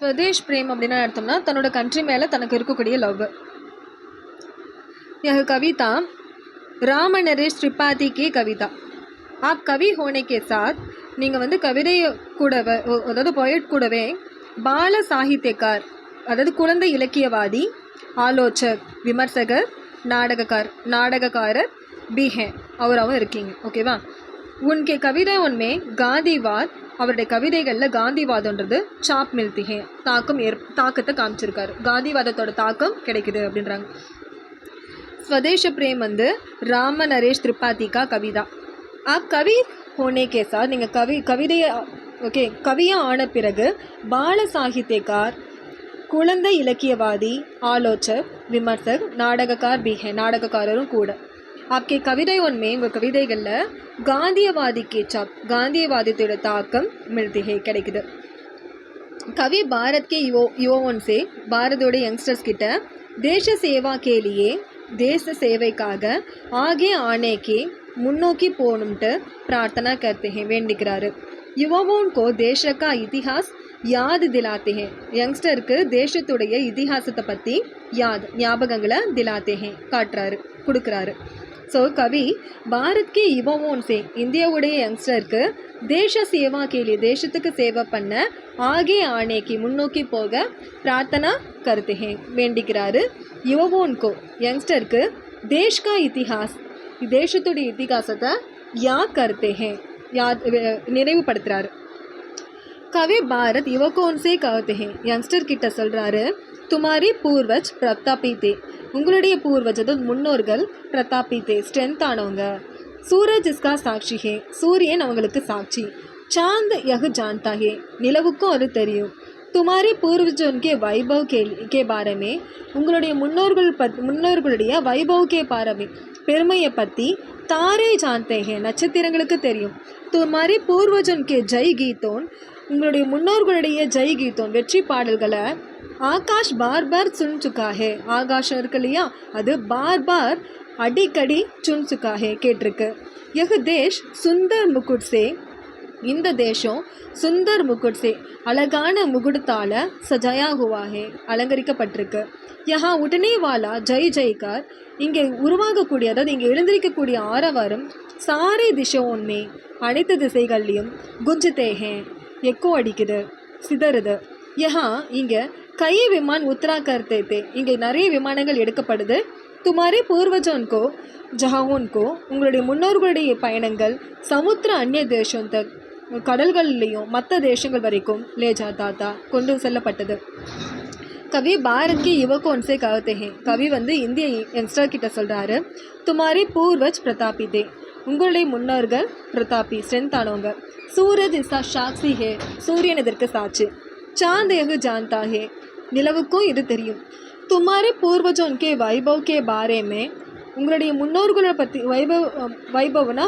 स्वदेश प्रेम அப்படின்னா அர்த்தம்னா தன்னோட கண்ட்ரி மேலே தனக்கு இருக்கக்கூடிய லவ். यह कविता राम नरेश त्रिपाठी की कविता. आप कवि होने के साथ நீங்கள் வந்து கவிதை கூடவே அதாவது பொயட் கூடவே பால சாகித்யக்கார் அதாவது குழந்தை இலக்கியவாதி, ஆலோசக், விமர்சகர், நாடகக்காரர் भी हैं அவராகவும் இருக்கீங்க. ஓகேவா? உன்கே கவிதை உண்மை காந்திவாத் அவருடைய கவிதைகளில் காந்திவாதன்றது சாப் மில்தி ஹே தாக்கத்தை காமிச்சிருக்காரு. காந்திவாதத்தோட தாக்கம் கிடைக்குது அப்படின்றாங்க. स्वदेश प्रेम வந்து ராம நரேஷ் திரிபாதி கா கவிதா. आप कवि होने के साथ நீங்கள் கவியாக ஆன பிறகு பால சாகித்யக்கார், குழந்தை இலக்கியவாதி, ஆலோசக், விமர்சக், நாடகக்கார் भी है நாடகக்காரரும் கூட. आपके கவிதை உண்மை உங்கள் கவிதைகளில் காந்தியவாதிக்கு சாப் காந்தியவாதத்தோட தாக்கம் மில்தி ஹே கிடைக்குது. कवि भारत के युवाओं से பாரதோட யங்ஸ்டர்ஸ் கிட்ட தேச சேவா கேலியே தேச சேவைக்காக ஆகே ஆனேக்கு முன்னோக்கி போகணும்ட்டு பிரார்த்தனா கர்த்தே ஹே வேண்டிக்கிறாரு. யுவாவோன் கோ தேச கா இதிஹாஸ் யாத் திலாத்தே ஹே யங்ஸ்டருக்கு தேசத்துடைய இதிஹாசத்தை பற்றி ஞாபகங்களை திலாத்தே ஹே கொடுக்குறாரு. ஸோ கவி பாரத் கே யுவாவோன் சே இந்தியாவுடைய யங்ஸ்டருக்கு தேச சேவா கேலி தேசத்துக்கு சேவை பண்ண ஆகே ஆனேக்கு முன்னோக்கி போக பிரார்த்தனா கர்த்தே ஹே வேண்டிக்கிறாரு. யுவாவோன்கோ யங்ஸ்டருக்கு தேஷ் கா இத்திஹாஸ் தேசத்துடைய இத்திகாசத்தை யாத் கர்த்தே ஹே நினைவுபடுத்துகிறாரு. கவி பாரத் யுவகோன்சே கவத்தே ஹே யங்ஸ்டர் கிட்ட சொல்கிறாரு, துமாரி பூர்வஜ் பிரதாபி தே உங்களுடைய பூர்வஜ் அதாவது முன்னோர்கள் பிரதாபி தே ஸ்ட்ரென்த் ஆனவங்க. சூரஜ் இஸ்கா சாட்சி ஹே சூரியன் அவங்களுக்கு சாட்சி. சாந்த் யஹ் ஜான்தா ஹே நிலவுக்கும் அது தெரியும். துமாரி பூர்வஜோன்கே வைபவ் கே பாரமே உங்களுடைய முன்னோர்களுடைய வைபவ் கே பாரமே பெருமையை பற்றி தாரே ஜான்தே ஹே நட்சத்திரங்களுக்கு தெரியும். துமாரி பூர்வஜோன்கே ஜெய் கீதோன் உங்களுடைய முன்னோர்களுடைய ஜெய் கீதோன் வெற்றி பாடல்களை ஆகாஷ் பார் பார் சுன் சுக்கா ஹே ஆகாஷம் இருக்கு இல்லையா, அது பார் பார் அடிக்கடி சுன் சுக்கா ஹே கேட்டிருக்கு. யஹ் தேஷ் சுந்தர் முகுட் சே இந்த தேசம் சுந்தர் முகுட் சே அழகான முகுடத்தால் சஜாயா ஹுவா ஹே அலங்கரிக்கப்பட்டிருக்கு. யஹா உடனே வாலா ஜெய் ஜெய்கார் இங்கே உருவாகக்கூடிய அதாவது இங்கே எழுந்திருக்கக்கூடிய ஆரவாரம் சாரே திசையோன்மே அனைத்து திசைகள்லையும் குஞ்சுதே ஹே எக்கோ அடிக்குது, சிதறுது. யஹா இங்கே கை விமான் உத்தரா கர்த்தே தே இங்கே நிறைய விமானங்கள் எடுக்கப்படுது. துமாரி பூர்வஜோன்கோ ஜஹாவோன்கோ உங்களுடைய முன்னோர்களுடைய பயணங்கள் சமுத்திர அந்நிய தேசம் கடல்கள்லேயும் மற்ற தேசங்கள் வரைக்கும் லேஜா தாத்தா கொண்டு செல்லப்பட்டது. கவி பாரத் கி யுவகோன்சே கவத்தே ஹே கவி வந்து இந்திய யங்ஸ்டர் கிட்ட சொல்கிறாரு, துமாரி பூர்வஜ் பிரதாபி தே உங்களுடைய முன்னோர்கள் பிரதாபி ஸ்ட்ரென்த் ஆனவங்க. சூரஜ் இஸ்ஸா சாக்சி ஹே சூரியன் இதற்கு சாட்சி. சாந்த் யஹ் ஜான்தா ஹே நிலவுக்கும் இது தெரியும். துமாரி பூர்வஜோன் கே வைபவ் கே பாரேமே உங்களுடைய முன்னோர்களை பற்றி வைபவ்னா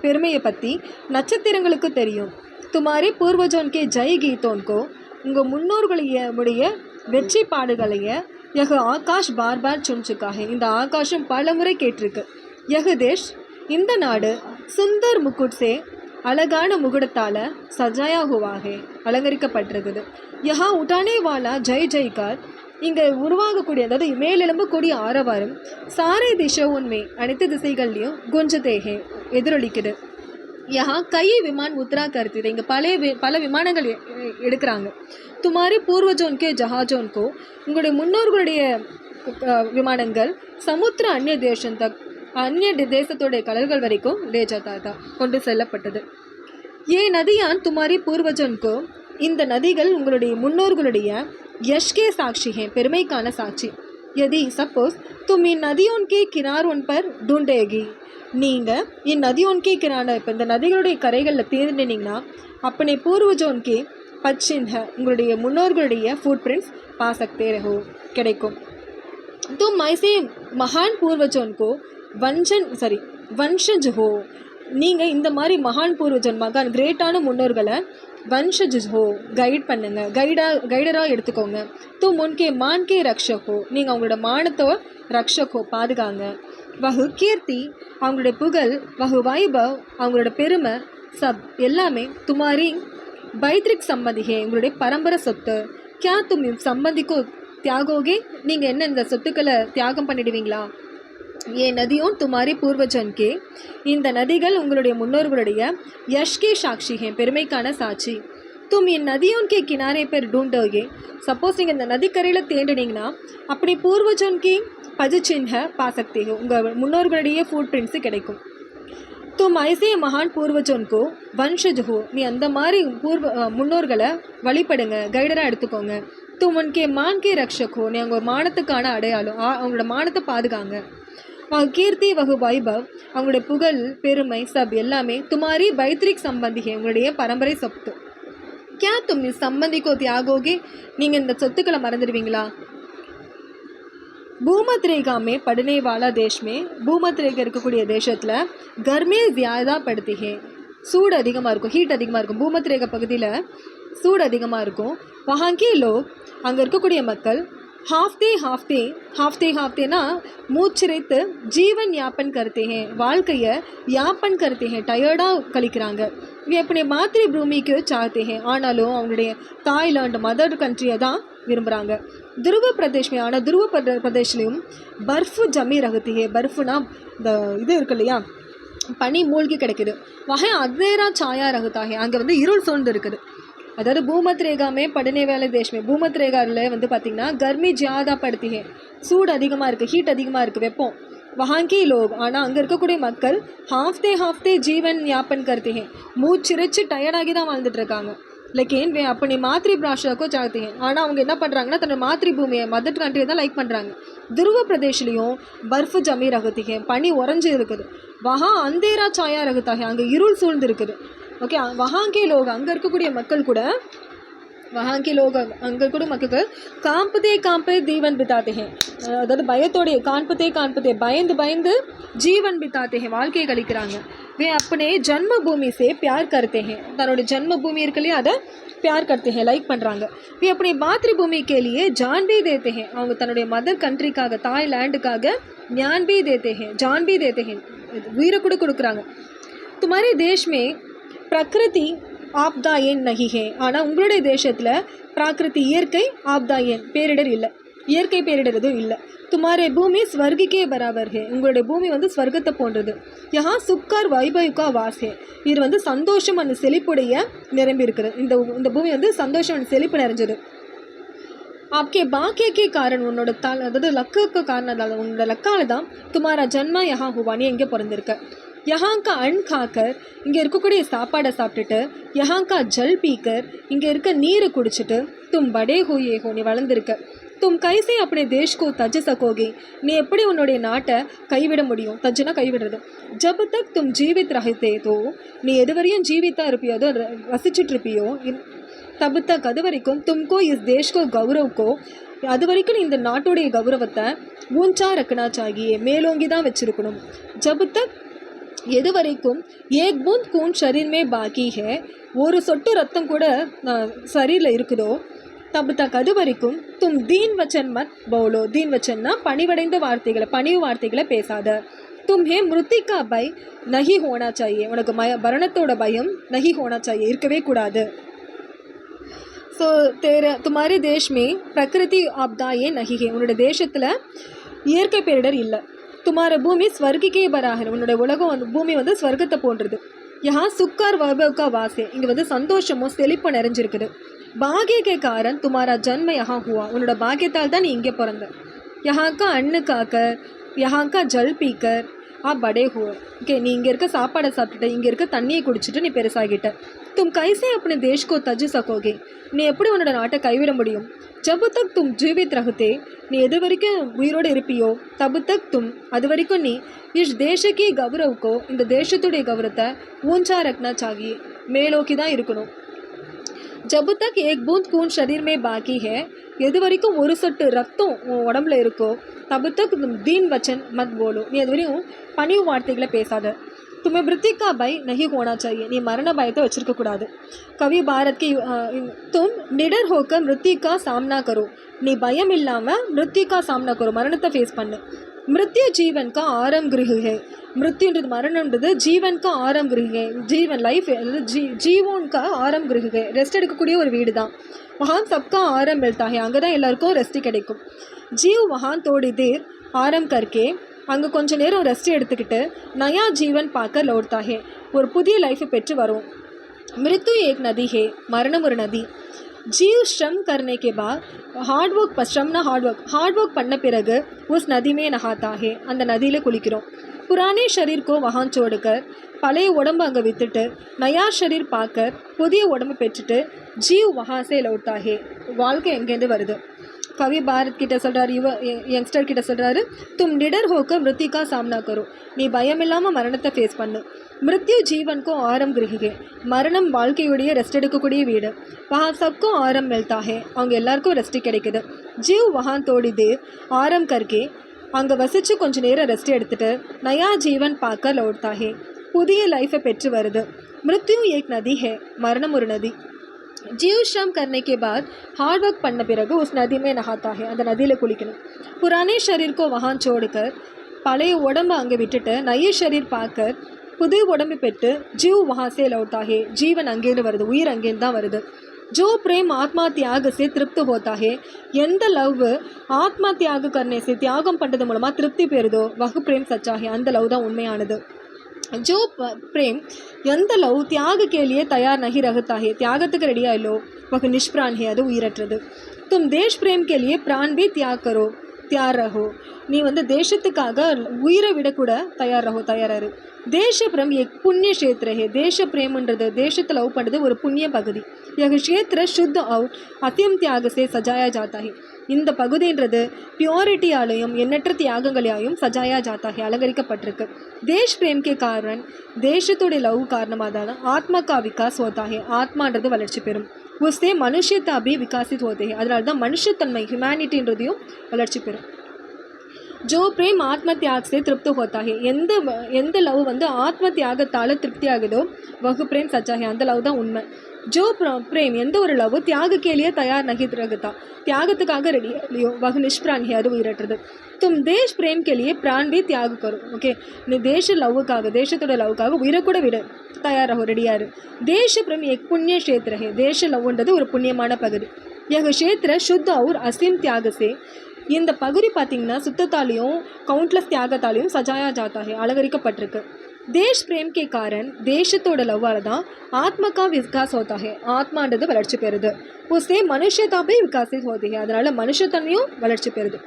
பெருமையை பற்றி நட்சத்திரங்களுக்கு தெரியும். துமாரி பூர்வஜோன் கே ஜெய் கீதோன்கோ உங்கள் முன்னோர்களுடைய வெற்றி பாடுகளைய யஹ் ஆகாஷ் பார் பார் சுன்சுக்காக இந்த ஆகாஷம் பல முறை கேட்டிருக்கு. யஹ் தேஷ் இந்த நாடு சுந்தர் முகுட்சே அழகான முகுடத்தால் சஜாயா ஹுவாகே அலங்கரிக்கப்பட்டிருக்குது. யஹா உட்டானே வாலா ஜெய் ஜெய்கார் இங்கே உருவாகக்கூடிய அதாவது மேலெழும்பக்கூடிய ஆரவாரம் சாரே திசை உண்மை அனைத்து திசைகள்லையும் குஞ்சதேகே எதிரொலிக்குது. யஹா கை விமான் உத்தரா கருத்து இங்கே பல விமானங்கள் எடுக்கிறாங்க. துமாரி பூர்வஜோன்கே ஜஹாஜோன்கோ உங்களுடைய முன்னோர்களுடைய விமானங்கள் சமுத்திர அந்நிய தேசம் அந்நிய தேசத்துடைய கடல்கள் வரைக்கும் லேஜா தாத்தா கொண்டு செல்லப்பட்டது. ஏன் நதியான் துமாரி பூர்வஜன்கோ இந்த நதிகள் உங்களுடைய முன்னோர்களுடைய யஷ்கே சாட்சி ஹே பெருமைக்கான சாட்சி. यदि सपोज तुम इन नदियों के किनारों पर ढूंढेगी நீங்கள் இந்நதியோं के किनारे இப்போ இந்த நதிகளுடைய கரைகளில் தேர்ந்தீங்கன்னா अपने पूर्वजों के पदचिन्ह உங்களுடைய முன்னோர்களுடைய ஃபுட் பிரிண்ட்ஸ் पा सकते रहो கிடைக்கும். तुम ऐसे महान पूर्वजों को वंशज हो நீங்கள் இந்த மாதிரி மகான் பூர்வஜன் மகான் கிரேட்டான முன்னோர்களை वंशज हो கைட் பண்ணுங்க, கைடராக எடுத்துக்கோங்க. முன்கே மான்கே ரக்ஷகோ நீங்கள் அவங்களோட மானத்தோ ரக்ஷகோ பாதுகாங்க. வஹு கீர்த்தி அவங்களுடைய புகழ், வஹு வைபவ் அவங்களோட பெருமை, சப் எல்லாமே துமாரி பைத்ரிக் சம்மதிகே உங்களுடைய பரம்பரை சொத்து. क्या तुम संबंधी को त्यागोगे, நீங்கள் என்ன இந்த சொத்துக்களை தியாகம் பண்ணிடுவீங்களா? ये नदियों तुम्हारे पूर्वजन के, இந்த நதிகள் உங்களுடைய முன்னோர்களுடைய यश के साक्षी हैं, பெருமைக்கான சாட்சி. तुम इन नदियों के किनारे पर ढूंढोगे, सपोज நீங்கள் இந்த நதிக்கரையில் தேடினீங்கன்னா அப்படி पूर्वजन की पदचिन्ह पा सकते हो, உங்கள் முன்னோர்களுடைய ஃபுட் பிரிண்ட்ஸு கிடைக்கும். तुम ऐसे महान पूर्वजन को वंशज हो, நீ அந்த மாதிரி முன்னோர்களை வழிபடுங்க, கைடராக எடுத்துக்கோங்க. तुम उनके मान के रक्षक हो, நீ அவங்க மானத்துக்கான அடையாளம், அவங்களோட மானத்தை பாதுகாங்க. கீர்த்தி வகு வைபவ், அவங்களுடைய புகழ் பெருமை சப் எல்லாமே துமாரி பைத்ரிக் சம்பந்திகை, உங்களுடைய பரம்பரை சொத்து. क्या तुम इस संबंधी को त्यागोगे, நீங்கள் இந்த சொத்துக்களை மறந்துடுவீங்களா? பூமத் ரேகாமே படனே வாலா தேஷ் மே, பூமத் ரேகா இருக்கக்கூடிய தேசத்தில் கர்மே ஜியாதா படுத்தி ஹே, சூடு அதிகமாக இருக்கும், ஹீட் அதிகமாக இருக்கும். பூமத் ரேகா பகுதியில் சூடு அதிகமாக இருக்கும். வஹாங்கே லோக், அங்கே இருக்கக்கூடிய மக்கள் ஹாஃப்தே ஹாஃப்தே ஹாஃப்தே ஹாஃப்தேனா மூச்சிறைத்து ஜீவன் யாப்பன் கருத்தே ஹே, வாழ்க்கையை யாப்பன் கருத்தே ஹே, டயர்டாக கழிக்கிறாங்க. எப்படி மாத்திரை பூமிக்கு சாத்தே ஹே, ஆனாலும் அவங்களுடைய தாய்லாண்டு மதர் கண்ட்ரியை தான் விரும்புகிறாங்க. துருவ பிரதேஷ்மே, ஆனால் துருவ பிரதேஷ்லையும் பர்ஃபு ஜமி ரகத்தி ஹே, பர்ஃபுனா இந்த இது இருக்கு இல்லையா, பனி மூழ்கி கிடைக்குது. வகை அதேரா சாயா ரகுத்தாகே, அங்கே வந்து இருள் சூழ்ந்து இருக்குது. அதாவது பூமத் ரேகாமே படனே வேலை தேஷ்மே, பூமத் ரேகாவில் வந்து பார்த்திங்கன்னா கர்மி ஜியாதா படுத்திகே, சூடு அதிகமாக இருக்குது, ஹீட் அதிகமாக இருக்குது, வெப்பம். வஹாங்கி லோக், ஆனால் அங்கே இருக்கக்கூடிய மக்கள் ஹாஃப்தே ஹாஃப்தே ஜீவன் யாப்பன் கருத்திகே, மூச்சிறைச்சு டயர்டாகி தான் வாழ்ந்துட்டு இருக்காங்க. லேக்கின் வே அப்படி மாத்ரி பாஷாக்கோ சாத்தி ஹே, ஆனால் அவங்க என்ன பண்ணுறாங்கன்னா தன்னோட மாத்ரி பூமியை மதர் கண்ட்ரியை தான் லைக் பண்ணுறாங்க. துருவ பிரதேஷ்லேயும் பர்ஃபு ஜமி ரகுத்திகே, பனி உறைஞ்சி இருக்குது. வஹா அந்தேரா சாயா ரகுத்தாகே, அங்கே இருள் சூழ்ந்து இருக்குது. ஓகே, வஹாங்கே லோக, அங்கே இருக்கக்கூடிய மக்கள் கூட வஹாங்கே லோக, அங்கே கூட மக்களுக்கு காம்பதே காம்பே ஜீவன் பித்தாத்தே ஹே, அதாவது பயத்தோடைய காண்பதே காண்பதே பயந்து பயந்து ஜீவன் பித்தாத்தே ஹே, வாழ்க்கையை கழிக்கிறாங்க. வே அப்பனே ஜன்ம பூமி சே பியார் கருத்தே ஹே, தன்னோட ஜன்ம பூமி இருக்கு இல்லையா, அதை பியார் கருத்தே ஹே, லைக் பண்ணுறாங்க. வே அப்படி மாத்ரி பூமி கேலியே ஜான் பி தேத்தே ஹே, அவங்க தன்னுடைய மதர் கண்ட்ரிக்காக தாய்லாண்டுக்காக ஞான் பி தேத்தே ஹே, ஜான் பி தேத்தே ஹே, உயிரை கூட கொடுக்குறாங்க. துமாரி தேஷ் மே பிரகிருதி ஆப்தா ஏன் நகி ஹே, ஆனால் உங்களுடைய தேசத்தில் பிராகிருதி இயற்கை ஆப்தா ஏன் பேரிடர் இல்லை, இயற்கை பேரிடர் எதுவும் இல்லை. துமாரே பூமி ஸ்வர்கிக்கே பராபர் ஹே, உங்களுடைய பூமி வந்து ஸ்வர்க்கத்தை போன்றது. யஹா சுக்கர் வைபயுக்கா வாஸ் ஹே, இது வந்து சந்தோஷம் அந்த செழிப்புடைய நிரம்பி இருக்குது. இந்த பூமி வந்து சந்தோஷம் அந்த செழிப்பு நிறைஞ்சது. आपके भाग्य के कारण உன்னோட அதாவது லக்குக்கு காரணத்தால் உன்னோட லக்கால தான் துமாரா ஜன்மா யஹா ஹுவா, நீ எங்கே பிறந்திருக்க. யஹாங்கா அன் காக்கர், இங்கே இருக்கக்கூடிய சாப்பாடை சாப்பிட்டுட்டு, யஹாங்கா ஜல் பீக்கர், இங்கே இருக்க நீரை குடிச்சிட்டு, தும் படே ஹூயே ஹோ, நீ வளர்ந்துருக்க. தும் கைசே அப்படி தேஷ்கோ தஜ் சகோகே, நீ எப்படி உன்னுடைய நாட்டை கைவிட முடியும், தஜ்னா கைவிடுறது. ஜப் தக் தும் ஜீவித் ரஹித்தே தோ, நீ எதுவரையும் ஜீவித்தா இருப்பியோ, அதோ ரசிச்சுட்டு இருப்பியோ, தபு தக் அது வரைக்கும் தும்கோ இஸ் தேஷ்கோ கௌரவ்கோ, அது வரைக்கும் நீ இந்த நாட்டுடைய கௌரவத்தை ஊஞ்சா ரக்கனா சாகியே, மேலோங்கி தான் வச்சுருக்கணும். ஜப் தக் எது வரைக்கும் ஏக் பூந்த் கூன் ஷரீர்மே பாக்கி ஹே, ஒரு சொட்டு ரத்தம் கூட சரீரில் இருக்குதோ, தபு தக் அது வரைக்கும் தும் தீன் வச்சன் மத் பவுலோ, தீன் வச்சன்னா பணிவடைந்த வார்த்தைகளை, பணிவு வார்த்தைகளை பேசாத. தும் ஹே மிருத்திகா பை நஹி ஹோனா சாயே, உனக்கு மரணத்தோட பயம் நஹி ஹோனா சாயே, இருக்கவே கூடாது. ஸோ துமாரி தேஷ்மே பிரகிருதி ஆப்தா ஏன் நஹி ஹே, உன்னோட தேசத்தில் இயற்கை பேரிடர் இல்லை. துமார பூமி ஸ்வர்கிக்கே பராகர், உன்னோட உலகம் வந்து பூமி வந்து ஸ்வர்க்கத்தை போன்றது. யஹா சுக்கார் வைபவ்கா வாசே, இங்கே வந்து சந்தோஷமும் செழிப்பும் நிறைஞ்சிருக்குது. பாகியக்கே காரன் துமாரா ஜன்ம யஹா ஹுவா, உன்னோட பாக்கியத்தால் தான் நீ இங்கே பிறந்த. யஹாக்கா அண்ணு காக்கர், யஹாக்கா ஜல் பீக்கர் படே ஹுவ, ஓகே, நீ இங்கே இருக்க சாப்பாடை சாப்பிட்டுட்டு, இங்கே இருக்க தண்ணியை குடிச்சிட்டு நீ பெருசாகிட்ட. தும் கைசே அப்படி தேஷ்கோ தஜ் சகோகே, நீ எப்படி உன்னோட நாட்டை கைவிட முடியும். ஜபு தக் தும் ஜீவித் ரகுத்தே, நீ எது வரைக்கும் உயிரோடு இருப்பியோ, தபு தக் தும் அது வரைக்கும் நீ இஷ் தேசக்கே கௌரவுக்கோ, இந்த தேசத்துடைய கௌரவத்தை ஊஞ்சா ரக்னா சாகி, மேலோக்கி தான் இருக்கணும். ஜபு தக் ஏக் பூந்த் கூன் ஷரீர் மே பாக்கி ஹே, எது வரைக்கும் ஒரு சொட்டு ரத்தம் உடம்புல இருக்கோ, தபு தக் தீன் வச்சன் மத் போலோ, நீ அது வரையும் பணிவு வார்த்தைகளை பேசாத. तुम्हें मृत्यु का भय नहीं होना चाहिए, நீ மரண பயத்தை வச்சிருக்க கூடாது. कवि भारत की तुम निडर होकर मृत्यु का सामना करो, நீ பயம் இல்லாமல் मृत्यु का सामना करो, மரணத்தை ஃபேஸ் பண்ணு. मृत्यु जीवन का आरंभ गृह है, मृत्युன்றது மரணம்ன்றது ஜீவன் का आरंभ गृह है, ஜீவன் லைஃப் ஜீவோன் का आरंभ गृह है, ரெஸ்ட் எடுக்கக்கூடிய ஒரு வீடு தான். वहाँ सबका आराम मिलता है, அங்கே தான் எல்லாருக்கும் ரெஸ்ட் கிடைக்கும். जीव वहाँ थोड़ी देर आराम करके அங்கே கொஞ்சம் நேரம் ரெஸ்ட் எடுத்துக்கிட்டு நயா ஜீவன் பார்க்க லौटता है, ஒரு புதிய லைஃப்பை பெற்று வரும். மிருத்யு ஏக் நதி ஹே, மரணம் ஒரு நதி. जीव श्रम करने के बाद हार्ड वर्क, श्रमना हार्ड वर्क பண்ண பிறகு उस नदी में नहाता है, அந்த நதியில் குளிக்கிறோம். पुराने शरीर को वहाँ छोड़कर, பழைய உடம்பு அங்கே விட்டுட்டு நயா ஷரீர் பார்க்கர், புதிய உடம்பு பெற்றுட்டு ஜீவ் वहाँ से लौटता है, வாழ்க்கை எங்கேருந்து வருது. கவி பாரத் கிட்ட சொல்கிறாரு, யங்ஸ்டர் கிட்ட சொல்கிறாரு, தும் நிடர் ஹோக்க மிருத்யுக்கா சாம்னா கரோ, நீ பயம் இல்லாமல் மரணத்தை ஃபேஸ் பண்ணு. மிருத்யு ஜீவனுக்கோ ஆரம் கிரகிகே, மரணம் வாழ்க்கையுடைய ரெஸ்ட் எடுக்கக்கூடிய வீடு. வஹா சப்கோ ஆரம் மில்தா ஹே, அவங்க எல்லாருக்கும் ரெஸ்ட் கிடைக்குது. ஜீவ் வஹா தோடி தேர் ஆரம் கர்கே, அங்கே வசித்து கொஞ்சம் நேரம் ரெஸ்ட் எடுத்துகிட்டு நயா ஜீவன் பார்க்க லौटता है, புதிய லைஃப்பை பெற்று வருது. மிருத்யு ஏக் நதி ஹே, மரணம் ஒரு நதி. जीव श्रम करने के बाद हार्ड वर्क பண்ண பிறகு उस नदी में नहाता है, அந்த நதியில் குளிக்கணும். पुराने शरीर को वहाँ छोड़कर, பழைய உடம்பு அங்கே விட்டுட்டு நய ஷரீர் பார்க்க புது உடம்பு பெற்று जीव वहाँ से लौटता है, ஜீவன் அங்கேருந்து வருது, உயிர் அங்கேருந்து தான் வருது. जो प्रेम आत्मा त्याग से तृप्त होता है, எந்த லவ் ஆத்மா தியாக करने से தியாகம் பண்ணுறது மூலமாக திருப்தி பெறுதோ वह प्रेम सच्चा है, அந்த லவ் தான் உண்மையானது. जो प्रेम எந்த லவ் தியாக के लिए तैयार नहीं रहता है, தியாகத்துக்கு ரெடியாக இல்லோ वह निष्प्राण है, அது உயிரற்றது. तुम देश प्रेम के लिए प्राण भी त्याग करो, तैयार रहो, நீ வந்து தேசத்துக்காக உயிரை விட கூட தயாராரு. தேச பிரேம் एक पुण्य क्षेत्र है, தேச பிரேம்ன்றது தேசத்தை லவ் பண்ணுறது ஒரு புண்ணிய பகுதி. यह क्षेत्र शुद्ध और अत्यम त्याग से सजाया जाता है, இந்த பகுதின்றது பியூரிட்டியாலையும் எண்ணற்ற தியாகங்களையும் சஜாயா ஜாத்தா है, அலங்கரிக்கப்பட்டிருக்கு. தேஷ் பிரேம் கே காரணம், தேசத்துடைய லவ் காரணமாக தான் ஆத்மா கா விகாஸ் ஹோதா है, ஆத்மான்றது வளர்ச்சி பெறும். உஸ்தே மனுஷத்தா भी विकासित होते हैं, அதனால தான் மனுஷத்தன்மை ஹியூமனிட்டின்றதையும் வளர்ச்சி பெறும். जो प्रेम आत्म त्याग से तृप्त होता है, எந்த லவ் வந்து ஆத்ம தியாகத்தால் திருப்தி ஆகுதோ वह प्रेम सच्चा है, அந்த லவ் தான் உண்மை. जो प्रेम எந்த ஒரு லவ் தியாக கேலியே தயார் நகி ரகதா, தியாகத்துக்காக ரெடி இல்லையோ वह निष्प्राण है, அது உயிரற்றது. तुम देश प्रेम के लिए प्राण भी त्याग करो, ஓகே, நீ தேச லவ்வுக்காக தேசத்தோட லவ்வுக்காக உயிரை கூட விட தயாராகும், ரெடியாரு. தேச प्रेम एक पुण्य क्षेत्र है, தேச லவ்ன்றது ஒரு புண்ணியமான பகுதி. यह क्षेत्र शुद्ध और असीम त्याग से, இந்த பகுதி பார்த்திங்கன்னா சுத்தத்தாலையும் கவுண்ட்லெஸ் தியாகத்தாலையும் சஜாயா ஜாத்தா है, அலங்கரிக்கப்பட்டிருக்கு. தேஷ் பிரேம் கே காரன், தேசத்தோட லவ்வால் தான் ஆத்மக்கா விகாஸ் ஹோதா है, ஆத்மான்றது வளர்ச்சி பெறுது. உஸ்தே மனுஷதாபே விகாசித் ஹோதி है, அதனால் மனுஷத்தன்மையும் வளர்ச்சி பெறுது.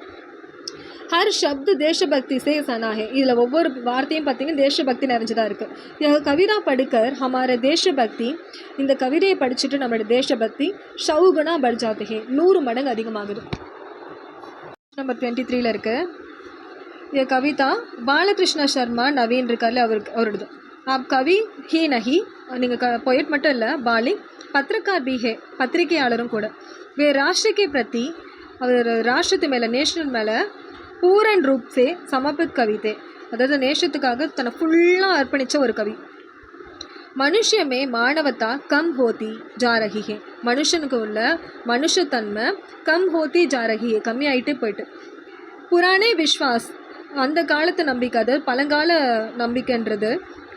हर शब्द देशभक्ति से सना है, இதில் ஒவ்வொரு வார்த்தையும் பார்த்திங்கன்னா தேசபக்தி நிறைஞ்சதாக இருக்குது. यह कविता पढ़कर हमारे देशभक्ति, இந்த கவிதையை படிச்சுட்டு நம்மளோட தேசபக்தி ஷவுகுணா बढ़ जाते हैं, 100 மடங்கு அதிகமாகுது. नंबर 23 இருக்கு. ये कविता பாலகிருஷ்ண சர்மா நவீன் இருக்கார்ல அவருது. आप कवि ही नहीं, நீங்கள் पोएट மட்டும் இல்லை, பாலி பத்திரக்கார் भी है, பத்திரிகையாளரும் கூட. वे राष्ट्र के प्रति, அவர் ராஷ்டிரத்து மேலே நேஷனல் மேலே பூரண ரூப் சே சமர்ப்பித் கவிதை, அதாவது நேஷத்துக்காக தன்னை ஃபுல்லாக அர்ப்பணித்த ஒரு கவி. மனுஷ மே மானவத்தா கம் ஹோத்தி ஜா ரஹி ஹே, மனுஷனுக்கு உள்ள மனுஷத்தன்மை கம் ஹோத்தி ஜா ரஹி ஹே, கம்மி ஆகிட்டே போயிட்டு. புராணே விஸ்வாஸ், அந்த காலத்து நம்பிக்கை, அதாவது பழங்கால நம்பிக்கைன்றது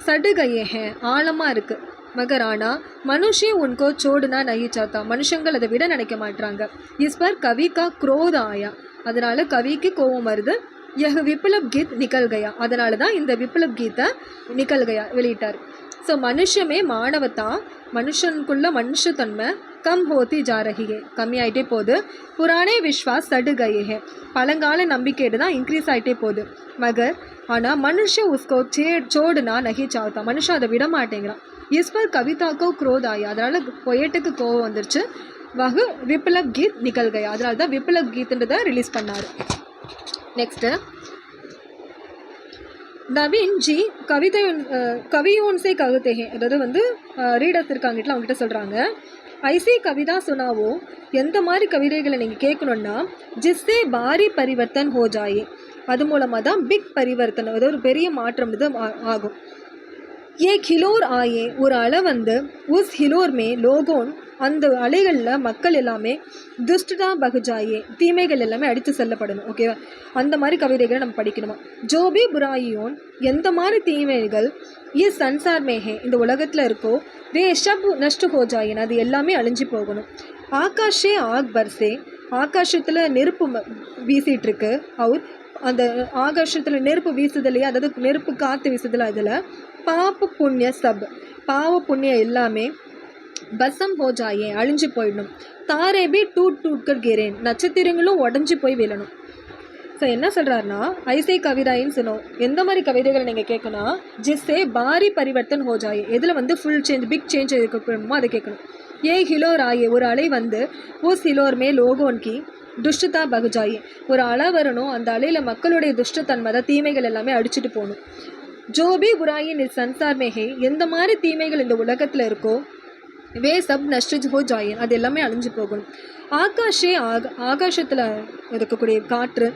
சடுகையே ஹே, ஆழமாக இருக்குது. மகர் ஆனா மனுஷே உன்கோ சோடுனா நகி சாத்தா, மனுஷங்கள் அதை விட நினைக்க மாட்டாங்க. இஸ் பர் கவி கா குரோத ஆயா, அதனால கவிக்கு கோபம் வருது. யஹ் விப்ளப் கீத் நிகழ் கயா, அதனால தான் இந்த விப்ளப் கீத்தை நிகழ் கயா வெளியிட்டார். ஸோ மனுஷமே மானவத்தா, மனுஷனுக்குள்ள மனுஷத்தன்மை கம் ஹோத்தி ஜா ரஹி ஹே, கம்மியாயிட்டே போகுது. புராணே விஸ்வாஸ் சடு கயே ஹே, பழங்கால நம்பிக்கைட்டு தான் இன்க்ரீஸ் ஆகிட்டே போகுது. மகர் ஆனால் மனுஷன் உஸ்கோ சோடுனா நகி சாத்தா, மனுஷன் அதை விட மாட்டேங்கிறான். இஸ் பர் கவிதாக்கோ குரோத் ஆயா, அதனால் பொயட்டுக்கு கோவம் வந்துருச்சு. வகு விப்ளப் கீத் நிகழ் கயா, அதனால தான் விப்ளப் கீத்ன்றதை ரிலீஸ் பண்ணார். நெக்ஸ்ட்டு நவீன் ஜி கவியோன் சே கவிதை ஹே, அதாவது வந்து ரீடர்ஸ் இருக்காங்கிட்ட அவங்ககிட்ட சொல்கிறாங்க, ஐசி கவிதா சுனாவோ, எந்த மாதிரி கவிதைகளை நீங்கள் கேட்கணுன்னா ஜிஸ்ஸே பாரி பரிவர்த்தன் ஹோ ஜாயே, அது மூலமாக தான் பிக் பரிவர்த்தன், அதாவது ஒரு பெரிய மாற்றம் இது ஆகும். ஏ ஹிலோர் ஆயே, ஒரு அலை வந்து உஸ் ஹிலோர் மே லோகோன், அந்த அலைகளில் மக்கள் எல்லாமே துஷ்டா பகுஜாயே, தீமைகள் எல்லாமே அடித்து செல்லப்படணும். ஓகேவா, அந்த மாதிரி கவிதைகளை நம்ம படிக்கணுமா. ஜோபி புராயியோன், எந்த மாதிரி தீமைகள் இஸ் சன்சார் மேஹே, இந்த உலகத்தில் இருக்கோ வே ஷப் நஷ்டு ஹோஜாயின், அது எல்லாமே அழிஞ்சு போகணும். ஆகாஷே ஆக் பர்சே, ஆகாசத்தில் நெருப்பு வீசிட்டு இருக்கு. அவர் அந்த ஆகாசத்தில் நெருப்பு வீசுது இல்லையா, அதாவது நெருப்பு காற்று வீசுதில்ல, அதில் பாப்பு புண்ணிய சப், பாவ புண்ணியம் எல்லாமே பசம் ஹோ ஜாயே அழிஞ்சு போயிடணும். தாரேபி டூட் டூட்கர் கிரேன், நட்சத்திரங்களும் உடஞ்சி போய் விழணும். ஸோ என்ன சொல்கிறாருன்னா, ஐசை கவிதாயின்னு சொன்னோம். எந்த மாதிரி கவிதைகளை நீங்கள் கேட்கணும், ஜிஸ்ஸே பாரி பரிவர்த்தன் ஹோ ஜாயே, எதில் வந்து ஃபுல் சேஞ்ச் பிக் சேஞ்ச் இருக்கணுமோ அதை கேட்கணும். ஏ ஹிலோர் ஆயே, ஒரு அலை வந்து ஓ சிலோர் மே லோகோன்கி துஷ்டதா பகுஜாயே, ஒரு அலை வரணும், அந்த அலையில் மக்களுடைய துஷ்டத்தன்மை தான் தீமைகள் எல்லாமே அடிச்சுட்டு போகணும். ஜோபி புராயின் சன்சார் மேஹே, எந்த மாதிரி தீமைகள் இந்த உலகத்தில் இருக்கோ வே சப் நஷ்டிஜ் ஹோ ஜாயின், அது எல்லாமே அழிஞ்சு போகணும். ஆகாஷே ஆகாசத்தில் இருக்கக்கூடிய காற்று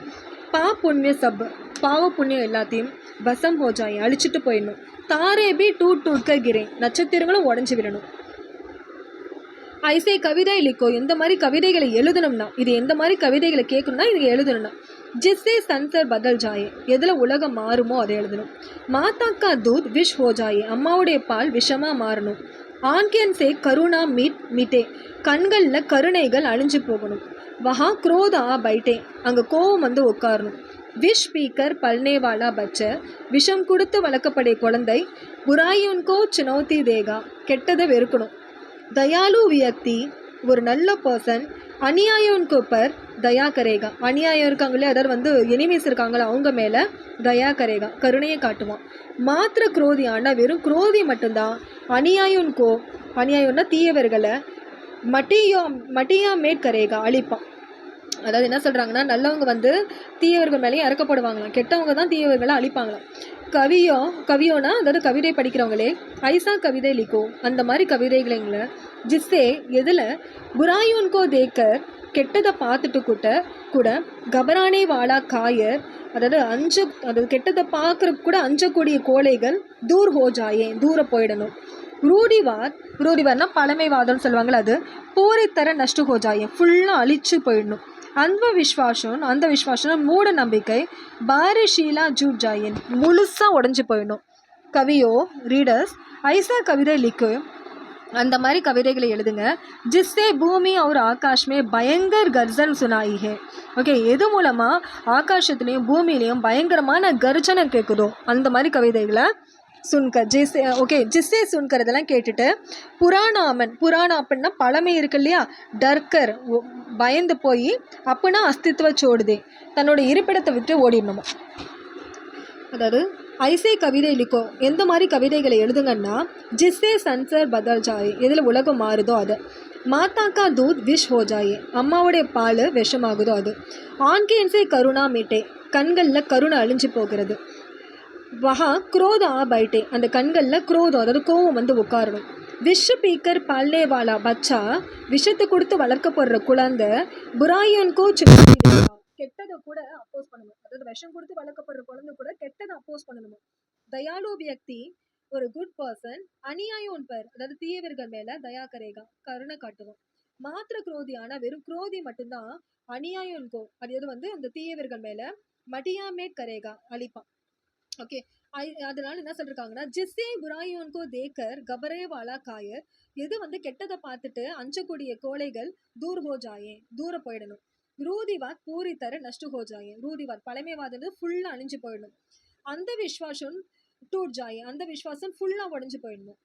பா புண்ணிய சப், பாவ புண்ணியம் எல்லாத்தையும் பசம் ஹோ ஜாயின் அழிச்சிட்டு போயிடணும். தாரேபி டூட் டூட்க கிரேன், நட்சத்திரங்களும் உடஞ்சி விடணும். ஐசே கவிதை லிக்கோ, எந்த மாதிரி கவிதைகளை எழுதணும்னா, இது எந்த மாதிரி கவிதைகளை கேட்கணும்னா இது எழுதணும்னா ஜிஸ்ஸே சன்சர் பதல் ஜாயே, எதில் உலகம் மாறுமோ அதை எழுதணும். மாதாக்கா தூத் விஷ் ஹோ ஜாயே, அம்மாவுடைய பால் விஷமாக மாறணும். ஆன்கேன் சே கருணா மிட்டே, கண்களில் கருணைகள் அழிஞ்சு போகணும். வஹா குரோதா பைட்டே, அங்கே கோவம் வந்து உட்காரணும். விஷ் ஸ்பீக்கர் பல்னேவாலா பச்ச, விஷம் கொடுத்து வளர்க்கப்படைய குழந்தை புராயுன்கோ சுனௌத்தி தேகா, கெட்டதை வெறுக்கணும். தயாலு வியக்தி, ஒரு நல்ல பர்சன் அநியாயம்க்கு பர் தயா கரேகா, அநியாயம் இருக்காங்களே, அதாவது வந்து எனிமீஸ் இருக்காங்களே அவங்க மேலே தயா கரேகா, கருணையை காட்டுவான். மாத்திர குரோதியானா வெறும் குரோதி மட்டும்தான். அநியாயம்கோ, அநியாயம்னா தீயவர்களை மட்டியா மேட் கரேகா, அழிப்பான். அதாவது என்ன சொல்கிறாங்கன்னா, நல்லவங்க வந்து தீயவர்கள் மேலேயும் இறக்கப்படுவாங்களாம், கெட்டவங்க தான் தீயவர்களை அழிப்பாங்களாம். கவியோனா அதாவது கவிதை படிக்கிறவங்களே ஐசா கவிதை லிக்கோ, அந்த மாதிரி கவிதைகளை ஜிஸ்ஸே எதில் புராயுன்கோ தேக்கர், கெட்டதை பார்த்துட்டு கூட கபரானே வாழா காயர், அதாவது கெட்டதை பார்க்குறக்கு கூட அஞ்சக்கூடிய கோழைகள் தூர் ஹோ ஜாயே, தூர போயிடணும். ரூடிவார்னா பழமைவாதம்னு சொல்லுவாங்களே, அது போரித்தர நஷ்டு ஹோ ஜாயே, ஃபுல்லாக அழிச்சு போயிடணும். அந்த விஸ்வாசம் மூட நம்பிக்கை பாரிஷீலா ஜூட் ஜாயின், முழுசாக உடஞ்சி போயிடணும். கவியோ ரீடர்ஸ் ஐசா கவிதை லிக்கு, அந்த மாதிரி கவிதைகளை எழுதுங்க. ஜிஸ்ஸே பூமி ஒரு ஆகாஷ்மே பயங்கர் கர்ஜன் சுனாயி ஹே, ஓகே, எது மூலமாக ஆகாசத்துலேயும் பூமியிலையும் பயங்கரமான கர்ஜனை கேட்குதோ அந்த மாதிரி கவிதைகளை சுன்கர் ஜிஸ்ஸே, ஓகே, ஜிஸ்ஸே சுன்கர் இதெல்லாம் கேட்டுட்டு புராணம் அப்படின்னா பழமை இருக்கு இல்லையா, டர்கர் பயந்து போய், அப்படின்னா அஸ்தித்வ சோடுதே, தன்னோட இருப்பிடத்தை விட்டு ஓடிடணுமா. அதாவது ஐசே கவிதை லிக்கோ, எந்த மாதிரி கவிதைகளை எழுதுங்கன்னா ஜிஸ்ஸே சன்சர் பதல் ஜாயே, எதில் உலகம் மாறுதோ அது. மாதாக்கா தூத் விஷ் ஹோ ஜாயே, அம்மாவுடைய பால் விஷமாகுதோ அது. ஆன்கேன்ஸே கருணா மீட்டே, கண்களில் கருணை அழிஞ்சு போகிறது. வஹா குரோதா பைட்டே, அந்த கண்களில் குரோதம் அதாவது கோவம் வந்து உட்காரணும். விஷ பீக்கர் பால்னேவாலா பச்சா, விஷத்தை கொடுத்து வளர்க்கப்படுற குழந்தை புராயன்கோ கெட்டதை கூட அப்போஸ் பண்ணணும். அதாவது விஷம் கொடுத்து வளர்க்கப்படுற குழந்தை கூட கெட்டதை அப்போஸ் பண்ணணுமா. தயாலு வியக்தி, ஒரு குட் பர்சன் அநியாயம் பர், அதாவது தீயவர்கள் மேல தயா கரேகா, கருணை காட்டுவோம். மாத்திர குரோதியான வெறும் குரோதி மட்டும்தான். அநியாயம்கோ, அது வந்து அந்த தீயவர்கள் மேல மடியாமேட் கரேகா, அழிப்பான். ஓகே, அதனால என்ன சொல்லிருக்காங்கன்னா ஜிஸ்ஸே புராயோன்கோ தேக்கர் கபரே வாலா காயர், எது வந்து கெட்டதை பார்த்துட்டு அஞ்சக்கூடிய கோழைகள் தூர் ஹோ ஜாயே, தூர போயிடணும். ரூதிவாத் பூரி தர நஷ்டு ஹோ ஜாயே, ரூதிவாத் பழமைவாதம் ஃபுல்லாக அழிஞ்சு போயிடணும். அந்த விஸ்வாசம் டூட் ஜாயே, அந்த விஸ்வாசம் ஃபுல்லாக உடஞ்சி போயிடணும்.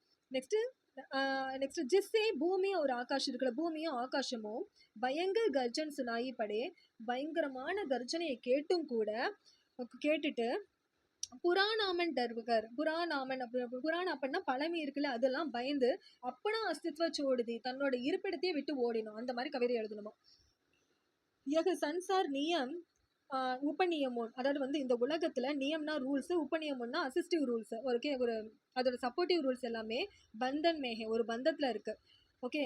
நெக்ஸ்ட் ஜிஸ்ஸே பூமி ஒரு ஆகாஷம் இருக்கிற பூமியும் ஆகாசமும் பயங்கர கர்ஜன் சுனாயி படே, பயங்கரமான கர்ஜனையை கேட்டுட்டு புராணாமன் டர்வகர், புராணாமன் புராணம் அப்படின்னா பழமை இருக்குல்ல, அதெல்லாம் பயந்து அப்பனா அஸ்தித்வ சோடுதி, தன்னோட இருப்பிடத்தையே விட்டு ஓடினோம். அந்த மாதிரி கவிதை எழுதணுமா. சன்சார் நியம் உபநியமோன், அதாவது வந்து இந்த உலகத்துல நியம்னா ரூல்ஸ், உபநியமோன்னா அசிஸ்டிவ் ரூல்ஸ், ஓகே, ஒரு அதோட சப்போர்ட்டிவ் ரூல்ஸ் எல்லாமே பந்தன் மேகே, ஒரு பந்தத்துல இருக்கு. ஓகே,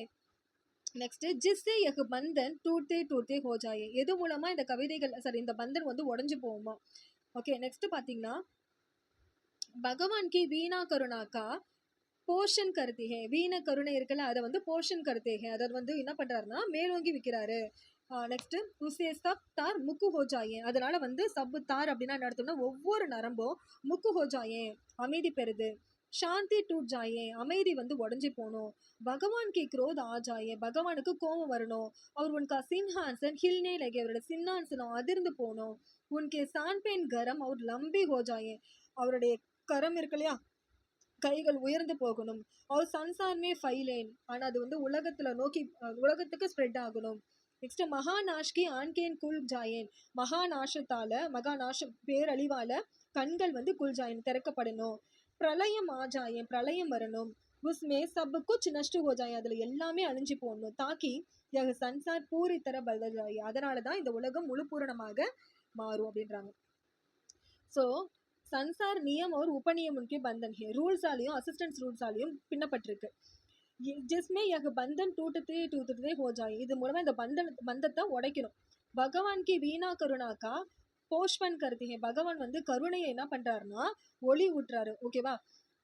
நெக்ஸ்ட் ஜிஸ்ஸே யஹ் பந்தன் டூட்டே ஹோ ஜாயே, எது மூலமா இந்த கவிதைகள் இந்த பந்தன் வந்து உடஞ்சு போகுமா. ஓகே, நெக்ஸ்ட் பார்த்தீங்கன்னா பகவான் கி வீணா கருணாக்கா போஷன் கருத்தேகே, வீண கருணை இருக்குல்ல, அதை வந்து போஷன் கருத்தேகே, அதை வந்து என்ன பண்ணுறாருன்னா மேலோங்கி விற்கிறாரு. நெக்ஸ்ட் உசே சப் தார் முக்கு ஹோஜாயே, அதனால வந்து சப்பு தார் அப்படின்னா என்ன அர்த்தம்னா ஒவ்வொரு நரம்பும் முக்கு ஹோஜாயே அமைதி பெறுது. சாந்தி டூட் ஜாயே, அமைதி வந்து உடஞ்சி போகணும். பகவான் கி குரோத் ஆ ஜாயே, பகவானுக்கு கோபம் வரணும். அவர் உன்கா சிங்ஹாசன் ஹில்னே லகே, அவரோட சிம்மாசனம் அதிர்ந்து போகணும். உன்கே சான்பேன் கரம் அவர் லம்பி ஹோ ஜாயே, அவருடைய கரம் இருக்கு இல்லையா, கைகள் உயர்ந்து போகணும். அவர் சன்சார்மே ஃபைலேன், ஆனால் அது வந்து உலகத்தில் நோக்கி உலகத்துக்கு ஸ்ப்ரெட் ஆகணும். நெக்ஸ்ட் மகாநாஷ்கி ஆன்கேன் குல் ஜாயேன், மகாநாசத்தால் மகாநாசம் பேரழிவால் கண்கள் வந்து குல் ஜாயன் திறக்கப்படணும். பிரளயம் ஆஜாயேன், பிரளயம் வரணும். உஸ்மே சப் குச் நஷ்டு ஹோ ஜாயே, அதில் எல்லாமே அழிஞ்சு போடணும். தாக்கி யக சன்சார் பூரி தர பதல் ஜாயே, அதனால தான் இந்த உலகம் முழு பூரணமாக மாறும் அப்படின்றாங்க. ஸோ संसार नियम और उपनियम उनके बंधन है, रूल्साலையும் असिस्टेंस रूल्साலையும் பின்னப்பட்டிருக்கு. जिसमें यह बंधन टूटते हो जाए, இது மூலமாக இந்த பந்தத்தை உடைக்கணும். பகவான் கி வீணா கருணாக்கா போஷ்பன் கருத்து है, பகவான் வந்து கருணையை என்ன பண்ணுறாருன்னா ஒளி ஊட்டுறாரு. ஓகேவா,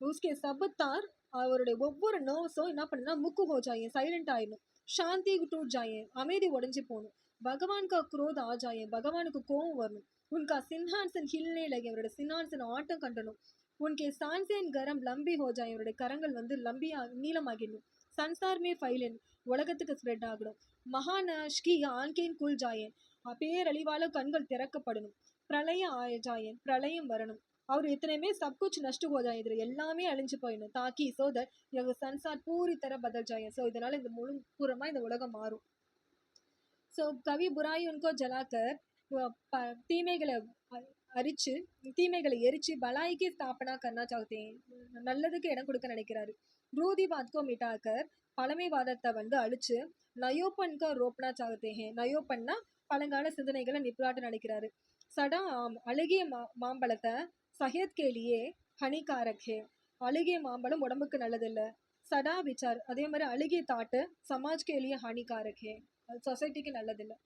உஸ்கே சபத்தார் அவருடைய ஒவ்வொரு நர்வ்ஸும் என்ன பண்ணுன்னா முக்கு ஹோ ஜாயே, சைலண்ட் ஆயிடணும். சாந்தி டூட் ஜாயே, அமைதி உடஞ்சி போகணும். பகவான் கா குரோத் ஆ ஜாயே, பகவானுக்கு கோவம் வரணும். உன்கா சின்ஹான்சன் ஹில்னே லகே, அவரோட சின்ஹான்சன் ஆட்டம் கண்டணும். உன்கே சான்சேன் கரம் லம்பி ஹோ ஜாயே, அவருடைய கரங்கள் வந்து லம்பியா நீளமாகிடணும். சன்சார்மே ஃபைலன், உலகத்துக்கு ஸ்ப்ரெட் ஆகணும். மகாநாஷ்கி ஆன்கேன் குல் ஜாயேன், பேரழிவால கண்கள் திறக்கப்படணும். பிரளய ஆயஜாயன், பிரளயம் வரணும். அவர் எத்தனையுமே சப்குச் நஷ்டு ஹோ ஜாயே, இதில் எல்லாமே அழிஞ்சு போயிடணும். தாக்கி ஸோ தட் எங்க சன்சார் பூரி தர பதல் ஜாயன், ஸோ இதனால் இந்த முழு பூரமாக இந்த உலகம் மாறும். ஸோ கவி புராய் உன்கோ ஜலாக்கர், தீமைகளை அரிச்சு தீமைகளை எரிச்சு பலாய்க்கு ஸ்தாபனா கர்னா சாகத்தே, நல்லதுக்கு இடம் கொடுக்க நினைக்கிறாரு. ரூதிவாத்கோ மிட்டாக்கர், பழமைவாதத்தை வந்து அழிச்சு நயோப்பன்கோ ரோப்னா சாகத்தே ஹே, நயோப்பன்னா பழங்கால சிந்தனைகளை நிப்பாட்ட நினைக்கிறாரு. சடா ஆம், அழுகிய மாம்பழத்தை சஹேத் கேலியே ஹனிகாரக் ஹே, அழுகிய மாம்பழம் உடம்புக்கு நல்லதில்லை. சடா விசார், அதே மாதிரி அழுகிய தாட்டு சமாஜ் கேலியே ஹானிகாரக் ஹே, சொசைட்டிக்கு நல்லதில்லை.